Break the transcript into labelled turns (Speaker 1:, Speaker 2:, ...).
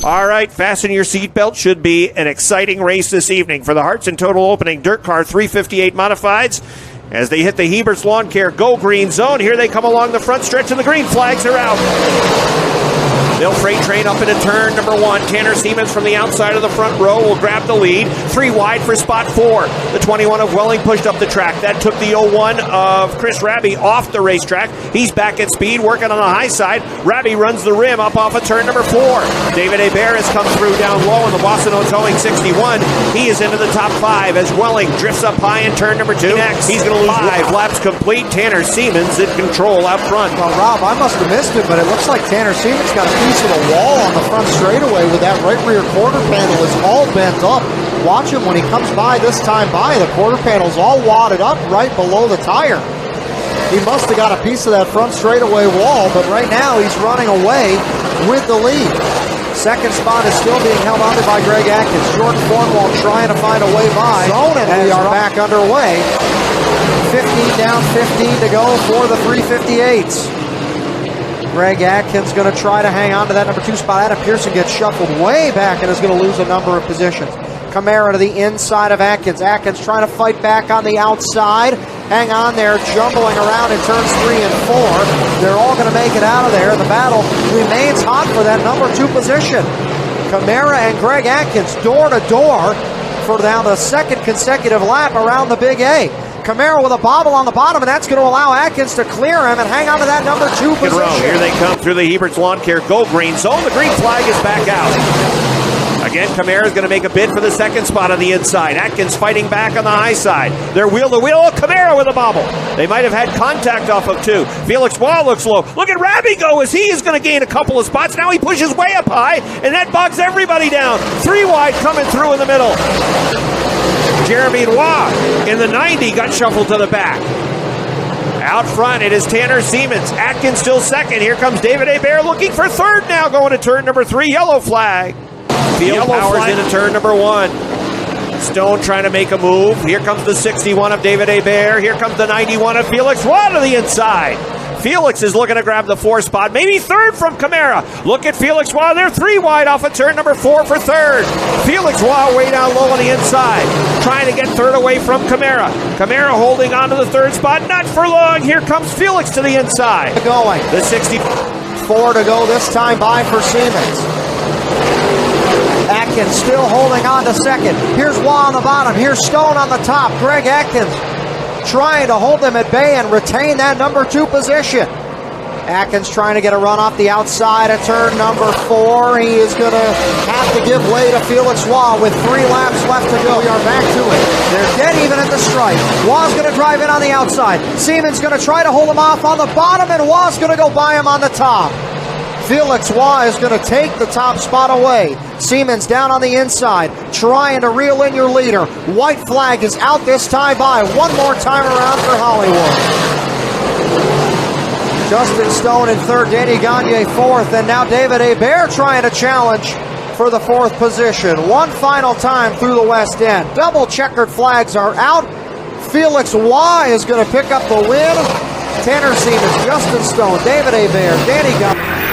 Speaker 1: All right, fasten your seatbelt. Should be an exciting race this evening for the Hearts in Total Opening Dirt Car 358 Modifieds. As they hit the Hebert's Lawn Care Go Green Zone, here they come along the front stretch, and the green flags are out. They'll freight train up into turn number 1. Tanner Siemens from the outside of the front row will grab the lead. 3 wide for spot 4. The 21 of Welling pushed up the track. That took the 01 of Chris Raby off the racetrack. He's back at speed, working on the high side. Raby runs the rim up off of turn number 4. David Hebert has come through down low in the Boston Towing 61. He is into the top 5 as Welling drifts up high in turn number 2. Next, he's going to lose 5 laps complete. Tanner Siemens in control out front.
Speaker 2: Well, Rob, I must have missed it, but it looks like Tanner Siemens got a piece of the wall on the front straightaway with that right rear quarter panel is all bent up. Watch him when he comes by this time by. The quarter panel's all wadded up right below the tire. He must have got a piece of that front straightaway wall, but right now he's running away with the lead. Second spot is still being held on by Greg Atkins. Jordan Cornwall trying to find a way by. And we are back underway. 15 down, 15 to go for the 358s. Greg Atkins going to try to hang on to that number 2 spot. Adam Pearson gets shuffled way back and is going to lose a number of positions. Camara to the inside of Atkins. Atkins trying to fight back on the outside. Hang on there, jumbling around in turns 3 and 4. They're all going to make it out of there. The battle remains hot for that number 2 position. Camara and Greg Atkins door to door for now the second consecutive lap around the Big A. Camara with a bobble on the bottom, and that's going to allow Atkins to clear him and hang on to that number 2 position.
Speaker 1: Here they come through the Hebert's Lawn Care Go Green Zone. The green flag is back out. Again, Camara is going to make a bid for the second spot on the inside. Atkins fighting back on the high side. They're wheel to wheel. Oh, Camara with a bobble. They might have had contact off of 2. Felix Waugh looks low. Look at Raby go as he is going to gain a couple of spots. Now he pushes way up high, and that bogs everybody down. 3 wide coming through in the middle. Jeremy Waugh in the 90 got shuffled to the back. Out front, it is Tanner Siemens. Atkins still second. Here comes David Hebert looking for third now, going to turn number 3. Yellow flag. Field powers into turn number 1. Stone trying to make a move. Here comes the 61 of David Hebert. Here comes the 91 of Felix Waugh to the inside. Felix is looking to grab the 4 spot, maybe third from Camara. Look at Felix Waugh. They're 3 wide off of turn number 4 for third. Felix Waugh way down low on the inside, trying to get third away from Camara. Camara holding on to the 3rd spot, not for long. Here comes Felix to the inside.
Speaker 2: Going.
Speaker 1: The
Speaker 2: 64 to go this time by for Siemens. Atkins still holding on to second. Here's Waugh on the bottom. Here's Stone on the top. Greg Atkins trying to hold them at bay and retain that number 2 position. Atkins trying to get a run off the outside at turn number 4. He is going to have to give way to Felix Waugh with 3 laps left to go. We are back to it. They're dead even at the stripe. Waugh's going to drive in on the outside. Siemens going to try to hold him off on the bottom, and Waugh's going to go by him on the top. Felix Waugh is going to take the top spot away. Siemens down on the inside, trying to reel in your leader. White flag is out this time by. One more time around for Hollywood. Justin Stone in 3rd, Danny Gagne 4th, and now David Hebert trying to challenge for the 4th position. One final time through the West End. Double checkered flags are out. Felix Waugh is going to pick up the win. Tanner Siemens, Justin Stone, David Hebert, Danny Gagne.